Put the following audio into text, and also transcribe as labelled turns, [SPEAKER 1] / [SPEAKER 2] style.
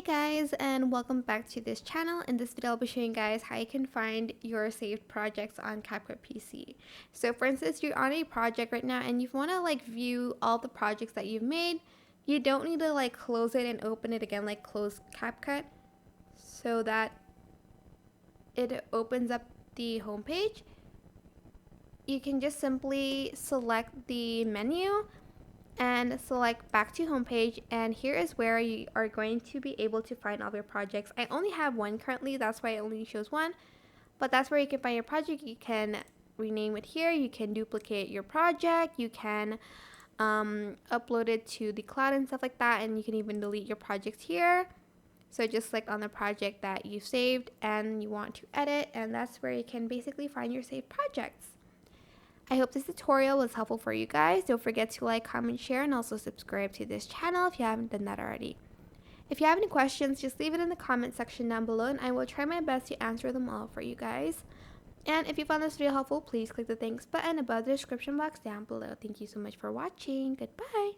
[SPEAKER 1] Guys, and welcome back to this channel. In this video I'll be showing you guys how you can find your saved projects on CapCut PC. So for instance, you're on a project right now and you want to view all the projects that you've made. You don't need to close it and open it again, like close CapCut, so that it opens up the home page. You can just simply select the menu and select back to homepage, and here is where you are going to be able to find all your projects. I only have one currently, that's why it only shows one, but that's where you can find your project. You can rename it here, you can duplicate your project, you can upload it to the cloud and stuff like that, and you can even delete your projects here. So just click on the project that you saved and you want to edit, and that's where you can basically find your saved projects. I hope this tutorial was helpful for you guys. Don't forget to like, comment, share, and also subscribe to this channel if you haven't done that already. If you have any questions, just leave it in the comment section down below and I will try my best to answer them all for you guys. And if you found this video helpful, please click the thanks button above the description box down below. Thank you so much for watching. Goodbye.